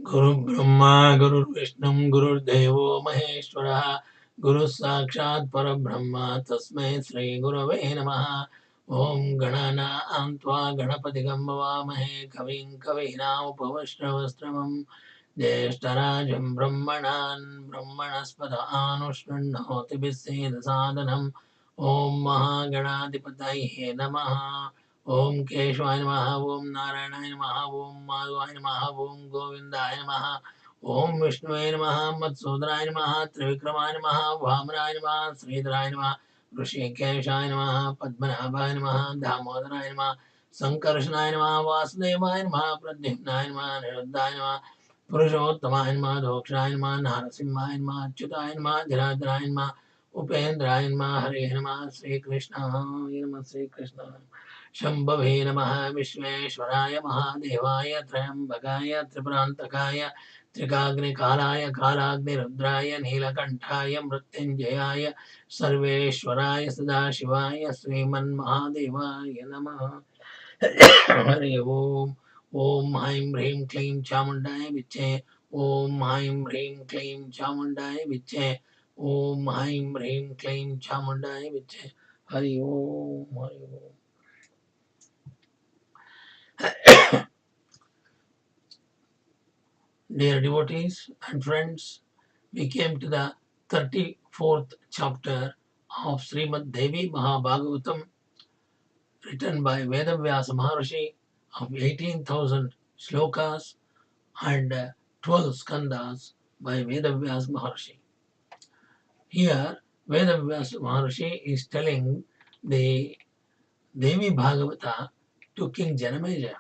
Guru Brahma, Guru Vishnu, Guru Devo Maheshwara, Guru Sakshat Parabrahma, Tasmai Sri Gurave Namaha. Om Ganana Antva Ganapati Gambavamahe Kavim Kavina Upavashravastramam Jeshtarajam Brahmanan Brahmanaspada Anushannahoti Biseda Sadhanam Om Mahaganadipataye Namaha Om Keshwaya Namaha Om Narayana Namaha Om Madhvaya Namaha Om Govindaya Namaha Om Vishnuaya Namaha Matsudraya Namaha Trivikramaya Namaha Vamraya Namaha Sridharaya Namaha Rishikeshaya Namaha Padmanabhaya Namaha Damodaraya Namaha Sankarshanaya Namaha Vasudevaya Namaha Pradyumnaya Namaha Niruddhaya Namaha पुरुषोत्तमाय नमः दोक्षाय नमः नारसिंहाय नमः अच्युताय नमः धीराधराय नमः उपेन्द्राय नमः हरे नमः श्रीकृष्णाय नमः श्रीकृष्णाय शम्भवे नमः विश्वेश्वराय महादेवाय त्र्यम्बकाय त्रिपुरान्तकाय त्रिकाग्निकालाय कालाग्निरुद्राय नीलकण्ठाय मृत्युञ्जयाय सर्वेश्वराय सदाशिवाय श्रीमन्महादेवाय नमः हरि ओम ओम हाइम ह्रीं क्लीं चामुण्डाय विच्चे ओम हाइम ह्रीं क्लीं चामुण्डाय विच्चे ओम हाइम ह्रीं क्लीं चामुण्डाय विच्चे हरि ओम हरि ओम Dear devotees and friends, we came to the 34th chapter of Sri Mad Devi Bhagavatham, written by Veda Vyasa Maharishi, of 18,000 shlokas and 12 skandhas by Veda Vyasa Maharishi. Here, Veda Vyasa Maharishi is telling the Devi Bhagavata to King Janamejaya.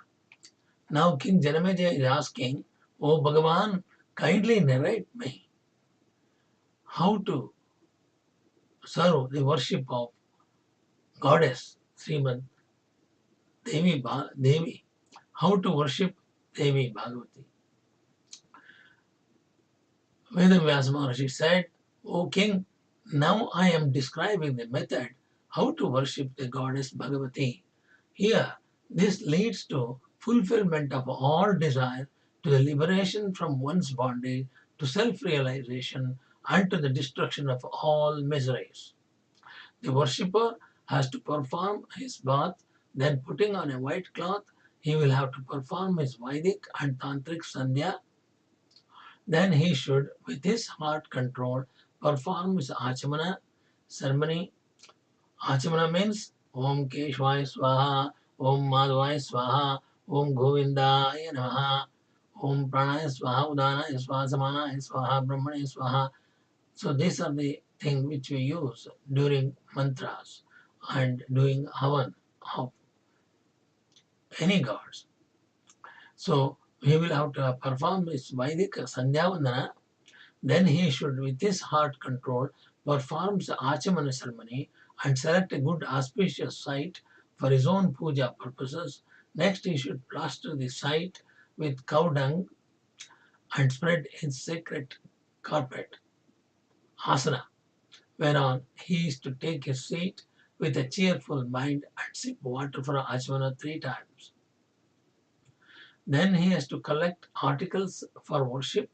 Now King Janamejaya is asking, "O Bhagavan, kindly narrate me how to serve the worship of goddess Srimad Devi, how to worship Devi Bhagavati." Veda Vyasa Maharishi said, "O king, now I am describing the method how to worship the goddess Bhagavati. Here, this leads to fulfillment of all desire, to the liberation from one's bondage, to self-realization, and to the destruction of all miseries. The worshipper has to perform his bath, then putting on a white cloth, he will have to perform his Vedic and Tantric Sandhya. Then he should, with his heart control, perform his Achamana ceremony. Achamana means Om Keshwaya Swaha, Om Madhvaya Swaha, Om Govindaya Namaha, Om Pranaya Swaha, Udanaya Swaha, Samanaya Swaha, Brahmanya Swaha. So these are the things which we use during mantras and doing havan of any gods. So he will have to perform his Vedic Sandhya Vandana. Then he should, with his heart control, perform the Achamana ceremony and select a good auspicious site for his own puja purposes. Next, he should plaster the site with cow dung and spread his sacred carpet, asana, whereon he is to take his seat with a cheerful mind and sip water for Achamana 3 times. Then he has to collect articles for worship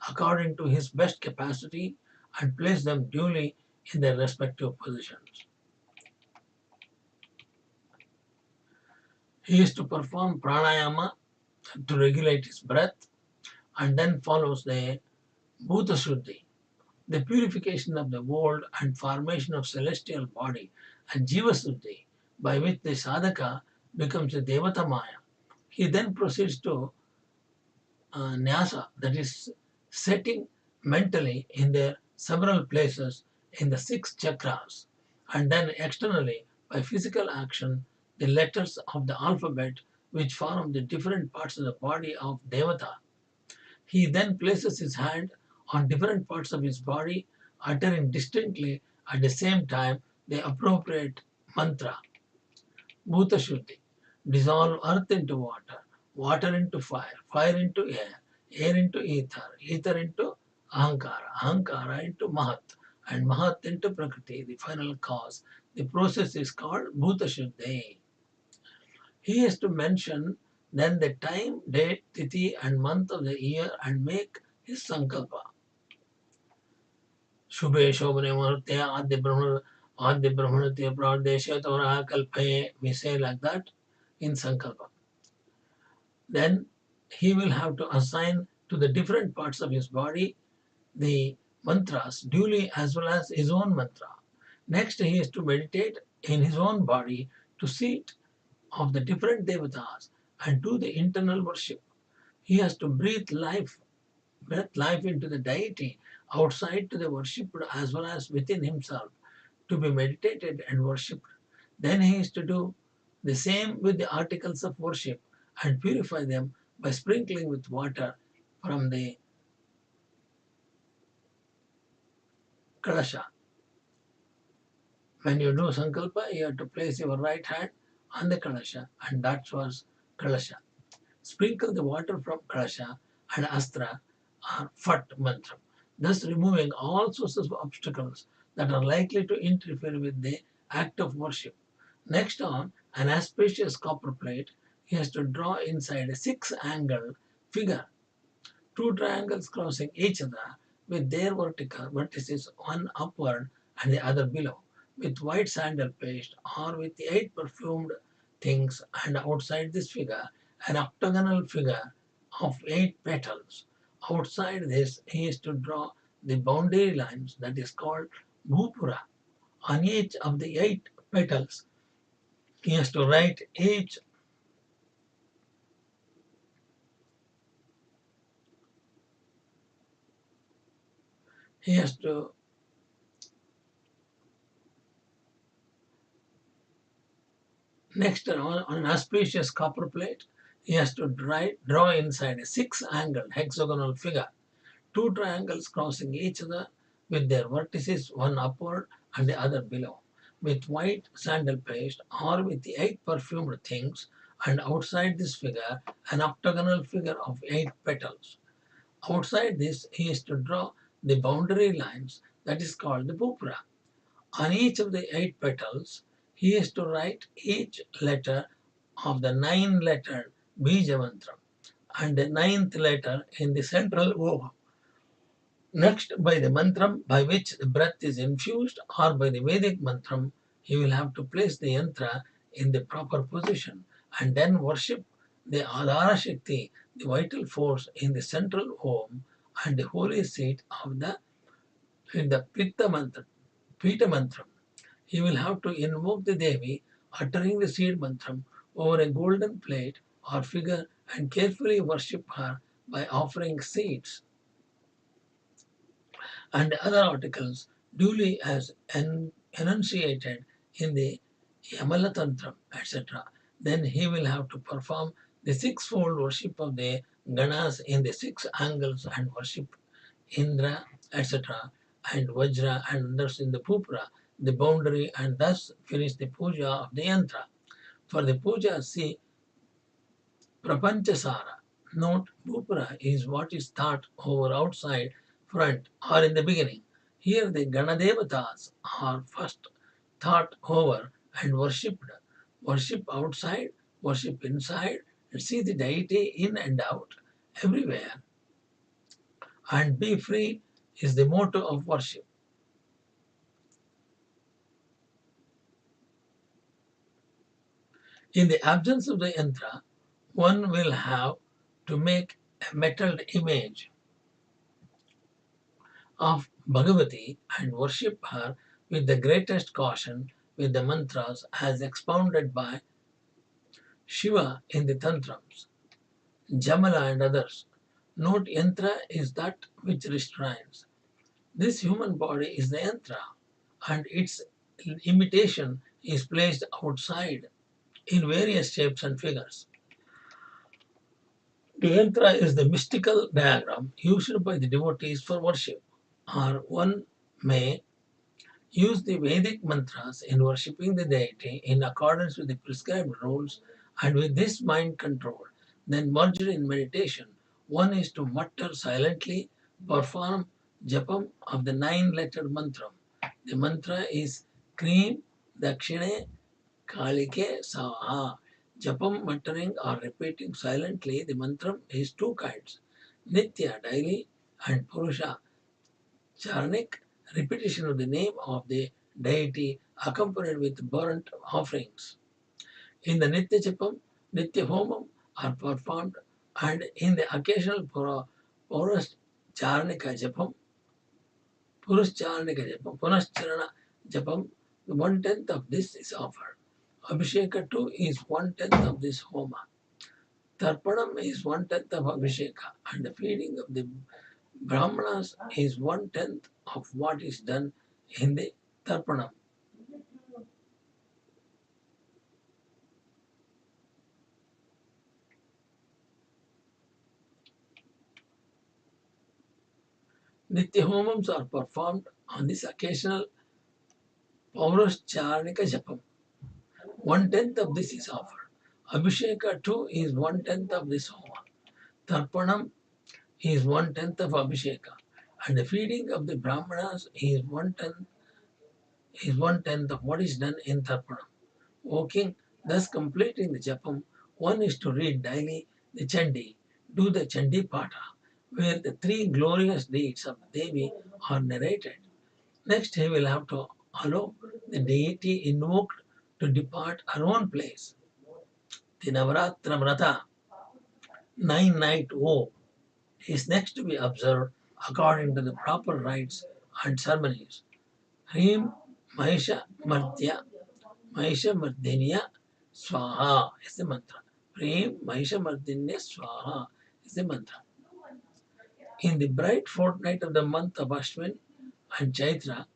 according to his best capacity and place them duly in their respective positions. He is to perform pranayama to regulate his breath, and then follows the bhuta shuddhi, the purification of the world and formation of celestial body, and jiva shuddhi, by which the sadhaka becomes a devata maya. He then proceeds to nyasa, that is setting mentally in their several places in the 6 chakras, and then externally by physical action the letters of the alphabet which form the different parts of the body of Devata. He then places his hand on different parts of his body, uttering distinctly at the same time the appropriate mantra. Bhuta Shuddhi. Dissolve earth into water, water into fire, fire into air, air into ether, ether into ahankara, ahankara into mahat, and mahat into prakriti, the final cause. The process is called Bhuta Shuddhi. He has to mention then the time, date, tithi and month of the year and make his sankalpa. Shubhe Shobhane Murte Adi Brahmanati Pradesha Tora Kalpaye, we say like that in sankalpa. Then he will have to assign to the different parts of his body the mantras duly as well as his own mantra. Next, he is to meditate in his own body to seat of the different devatas and do the internal worship. He has to breathe life into the deity outside to the worshipped as well as within himself to be meditated and worshipped. Then he is to do the same with the articles of worship and purify them by sprinkling with water from the kalasha. When you do sankalpa, you have to place your right hand on the kalasha, and that was kalasha. Sprinkle the water from kalasha and astra or fat mantra, thus removing all sources of obstacles that are likely to interfere with the act of worship. Next on an auspicious copper plate, he has to draw inside a six-angled figure, two triangles crossing each other with their vertical vertices, one upward and the other below, with white sandal paste or with the eight perfumed things, and outside this figure an octagonal figure of eight petals. Outside this he is to draw the boundary lines that is called bhupura. On each of the eight petals he has to write each he has to Next, on an auspicious copper plate, he has to draw inside a six-angled hexagonal figure, two triangles crossing each other with their vertices, one upward and the other below, with white sandal paste or with the eight perfumed things, and outside this figure, an octagonal figure of eight petals. Outside this, he is to draw the boundary lines that is called the bhupra. On each of the eight petals, he is to write each letter of the nine-lettered Bija mantra and the ninth letter in the central O. Next, by the mantram by which the breath is infused or by the Vedic mantram, he will have to place the yantra in the proper position and then worship the Adhara Shakti, the vital force in the central Om and the holy seat of the Pita mantram. He will have to invoke the Devi, uttering the seed mantram over a golden plate or figure and carefully worship her by offering seeds and other articles duly as enunciated in the Yamala Tantram, etc. Then he will have to perform the sixfold worship of the Ganas in the six angles and worship Indra, etc., and Vajra and others in the Pupra, the boundary, and thus finish the puja of the yantra. For the puja, see Prapanchasara. Note Pupra is what is thought over outside, front, or in the beginning. Here the Ganadevatas are first thought over and worshipped. Worship outside, worship inside, and see the deity in and out, everywhere. And be free is the motto of worship. In the absence of the yantra, one will have to make a metalled image of Bhagavati and worship her with the greatest caution with the mantras as expounded by Shiva in the Tantrams, Jamala and others. Note yantra is that which restrains. This human body is the yantra and its imitation is placed outside in various shapes and figures. The yantra is the mystical diagram used by the devotees for worship, or one may use the Vedic mantras in worshipping the deity in accordance with the prescribed rules and with this mind control. Then merged in meditation, one is to mutter silently, perform japam of the nine-lettered mantra. The mantra is Krim Dakshine Kalike Saha. Japam, muttering or repeating silently the mantra is two kinds. Nitya, daily, and Purusha, charnik, repetition of the name of the deity accompanied with burnt offerings. In the Nitya Japam, Nitya Homam are performed, and in the occasional Purush Charnika Japam, Punascharana Japam, 1/10 of this is offered. Abhisheka too is 1/10 of this Homa. Tarpanam is 1/10 of Abhisheka, and the feeding of the Brahmanas is 1/10 of what is done in the Tarpanam. Nitya Homams are performed on this occasional Paurashcharnika Japam. 1/10 of this is offered. Abhisheka too is 1/10 of this Homa. Tarpanam is 1/10 of Abhisheka, and the feeding of the Brahmanas is 1/10 of what is done in Tarpanam. O king, thus completing the Japam, one is to read daily the Chandi, do the Chandi Pata, where the three glorious deeds of Devi are narrated. Next, he will have to allow the deity invoked to depart her own place. The Navaratra Vrata, 9-night vow, is next to be observed according to the proper rites and ceremonies. Hrim Mahisha Mardya Mahisha Mardinya Swaha is the mantra. Hrim Mahisha Mardinya Swaha is the mantra. In the bright fortnight of the month of Ashwin and Chaitra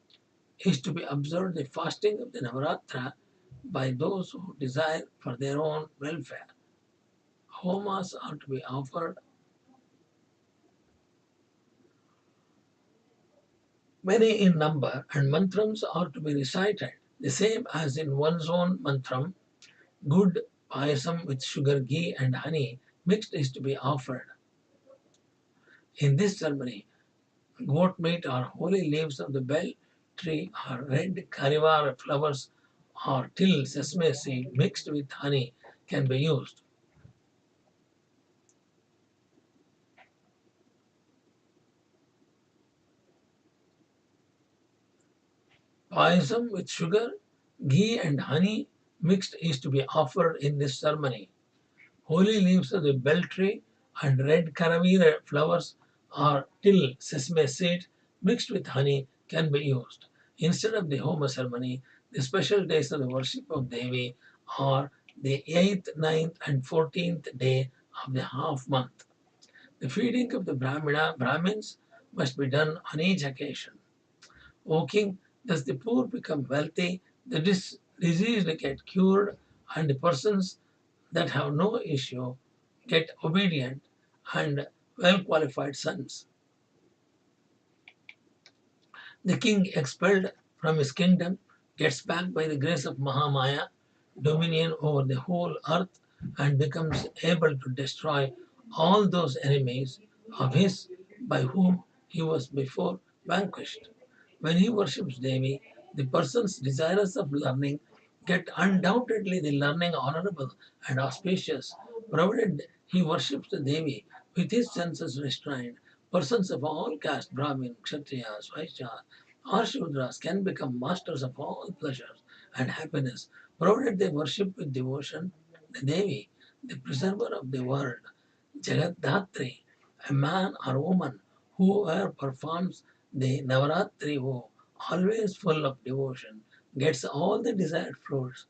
is to be observed the fasting of the Navaratra by those who desire for their own welfare. Homas are to be offered, many in number, and mantrams are to be recited, the same as in one's own mantram. Good payasam with sugar, ghee, and honey mixed is to be offered. In this ceremony, goat meat or holy leaves of the bell tree or red karivar flowers or till sesame seed mixed with honey can be used. Payasam with sugar, ghee, and honey mixed is to be offered in this ceremony. Holy leaves of the bell tree and red caravira flowers or till sesame seed mixed with honey can be used. Instead of the Homa ceremony, the special days of the worship of Devi are the 8th, 9th, and 14th day of the half month. The feeding of the Brahmins must be done on each occasion. O king, thus the poor become wealthy, the diseased get cured, and the persons that have no issue get obedient and well qualified sons. The king, expelled from his kingdom, gets back by the grace of Mahamaya dominion over the whole earth and becomes able to destroy all those enemies of his by whom he was before vanquished. When he worships Devi, the persons desirous of learning get undoubtedly the learning honorable and auspicious, provided he worships the Devi with his senses restrained. Persons of all castes, Brahmin, Kshatriyas, Vaishyas, or Shudras, can become masters of all pleasures and happiness, provided they worship with devotion the Devi, the preserver of the world, Jagaddatri, a man or woman whoever performs the Navaratri vow, always full of devotion, gets all the desired fruits.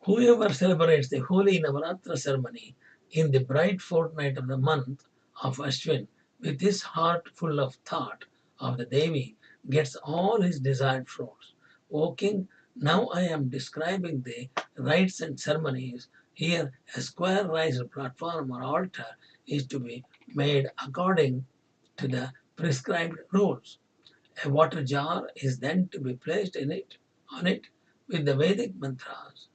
Whoever celebrates the holy Navaratra ceremony in the bright fortnight of the month of Ashwin with his heart full of thought of the Devi gets all his desired fruits. O king, now I am describing the rites and ceremonies. Here, a square raised platform or altar is to be made according to the prescribed rules. A water jar is then to be placed on it with the Vedic mantras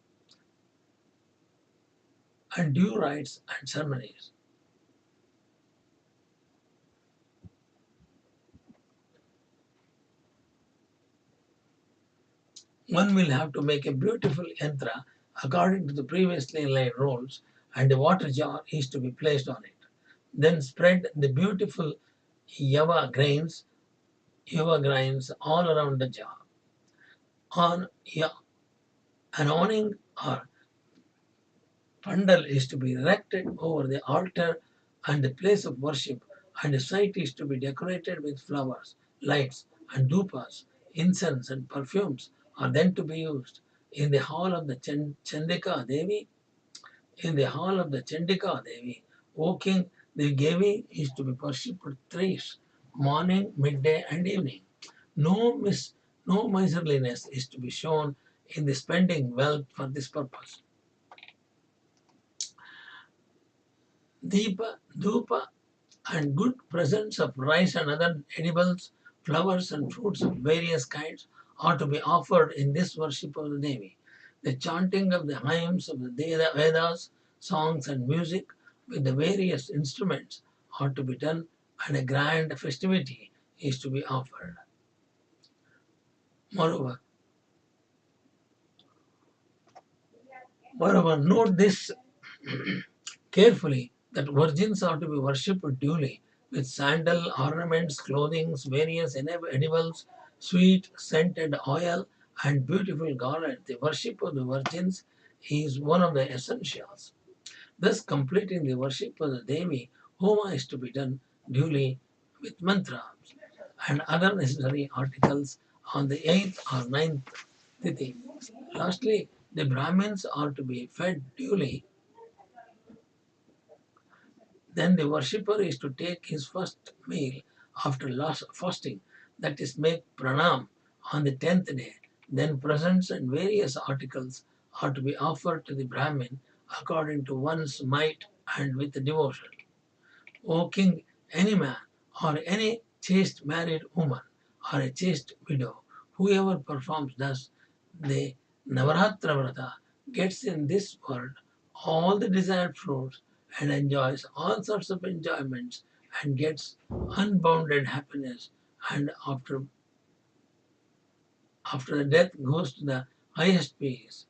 and due rites and ceremonies. One will have to make a beautiful yantra according to the previously laid rules, and a water jar is to be placed on it. Then spread the beautiful yava grains all around the jar. On an awning or pandal is to be erected over the altar and the place of worship, and the site is to be decorated with flowers, lights, and dupas. Incense and perfumes are then to be used. In the hall of the Chandika Devi, in the hall of the Chandika Devi, O king, the Devi is to be worshipped thrice, morning, midday, and evening. No no miserliness is to be shown in the spending wealth for this purpose. Deepa, Dhupa, and good presents of rice and other edibles, flowers and fruits of various kinds are to be offered in this worship of the Devi. The chanting of the hymns of the Vedas, songs and music with the various instruments are to be done, and a grand festivity is to be offered. Moreover, note this carefully, that virgins are to be worshipped duly with sandal, ornaments, clothing, various edibles, sweet, scented oil, and beautiful garland. The worship of the virgins is one of the essentials. Thus, completing the worship of the Devi, Homa is to be done duly with mantras and other necessary articles on the 8th or 9th Tithi. Lastly, the Brahmins are to be fed duly. Then the worshipper is to take his first meal after last fasting, that is, make pranam on the 10th day. Then presents and various articles are to be offered to the Brahmin according to one's might and with devotion. O king, any man or any chaste married woman or a chaste widow, whoever performs thus the Navaratra Vrata, gets in this world all the desired fruits and enjoys all sorts of enjoyments and gets unbounded happiness, and after the death goes to the highest peace.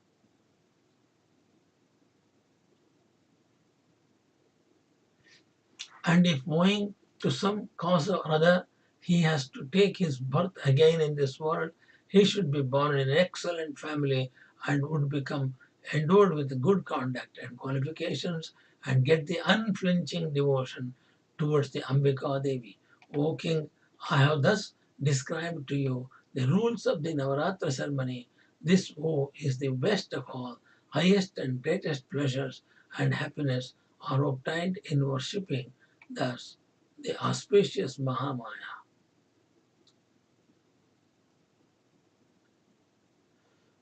And if owing to some cause or other he has to take his birth again in this world, he should be born in an excellent family and would become endowed with good conduct and qualifications and get the unflinching devotion towards the Ambika Devi. O king, I have thus described to you the rules of the Navaratra ceremony. This is the best of all, highest and greatest pleasures and happiness are obtained in worshipping thus the auspicious Mahamaya.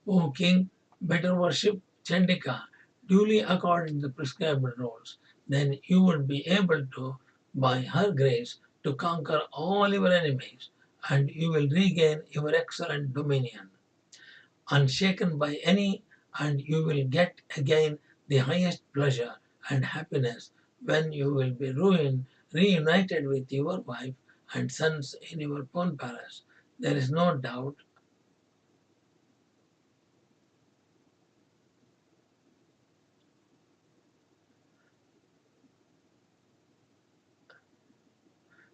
O king, better worship Chandika duly according to the prescribed rules. Then you will be able to, by her grace, to conquer all your enemies, and you will regain your excellent dominion, unshaken by any, and you will get again the highest pleasure and happiness when you will be reunited with your wife and sons in your own palace. There is no doubt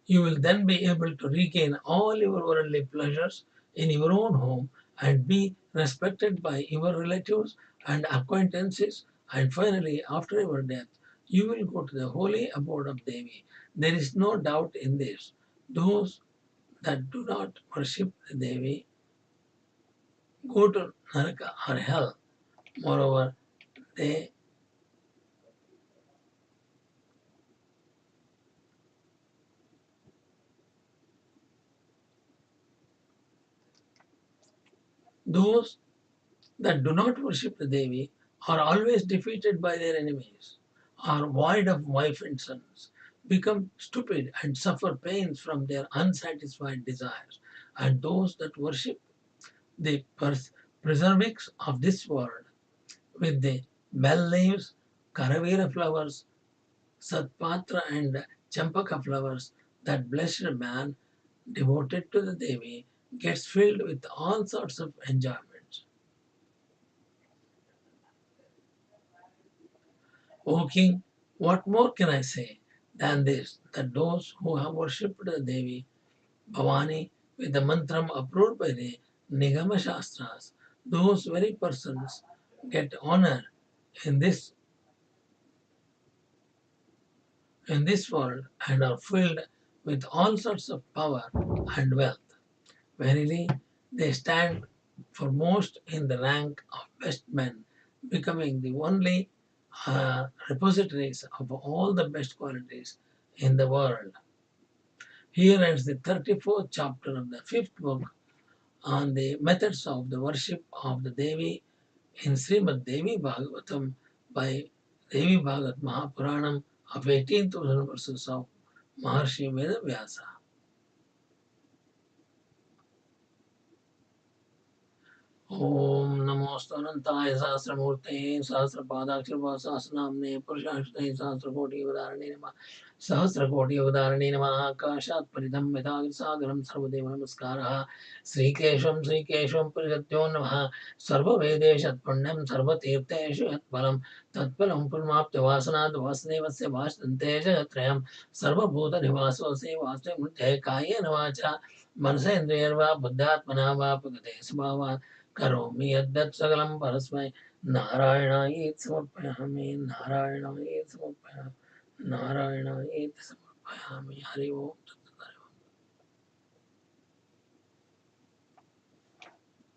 you will then be able to regain all your worldly pleasures in your own home and be respected by your relatives and acquaintances. And finally, after your death, you will go to the holy abode of Devi. There is no doubt in this. Those that do not worship the Devi go to Naraka or hell. Moreover, they those that do not worship the Devi are always defeated by their enemies, are void of wife and sons, become stupid and suffer pains from their unsatisfied desires. And those that worship the preservatives of this world with the bell leaves, karavira flowers, satpatra and champaka flowers, that blessed man devoted to the Devi gets filled with all sorts of enjoyments. O king, what more can I say than this, that those who have worshipped the Devi Bhavani with the mantram approved by the Nigama Shastras, those very persons get honor in this world and are filled with all sorts of power and wealth. Verily, they stand foremost in the rank of best men, becoming the only repositories of all the best qualities in the world. Here ends the 34th chapter of the 5th book on the methods of the worship of the Devi in Sri Mad Devi Bhagavatham by Devi Bhagavath Mahapuranam of 18,000 verses of Maharshi Veda Vyasa. ॐ नमोस्तनन्ताय सहस्रमूर्तये सहस्रपादाक्षरपाशासनाम्ने पुरुषाष्टये सहस्रकोटियुगधारणे नमः सहस्रकोटियुगधारणे नमः आकाशात् परितं यथासागरं सर्वदेव नमस्कारः श्रीकेशवं परिषत्यो नमः सर्ववेदेशत्पुण्यं सर्वतीर्थेषु यत्फलं तत्फलं पुण्यमाप्त्यवासनाद् वासुदेवस्य भाषन्ते जगत्त्रयं सर्वभूतनिवासोऽसि वासुदेवमुद्धे कायेन वाचा मनसेन्द्रियर्वा बुद्धात्मना वा प्रकृते स्वभावात् करोमि यद्यत् सकलं परस्मै नारायणायेति समर्पयामि नारायणायेति समर्पयामि हरि ओम्।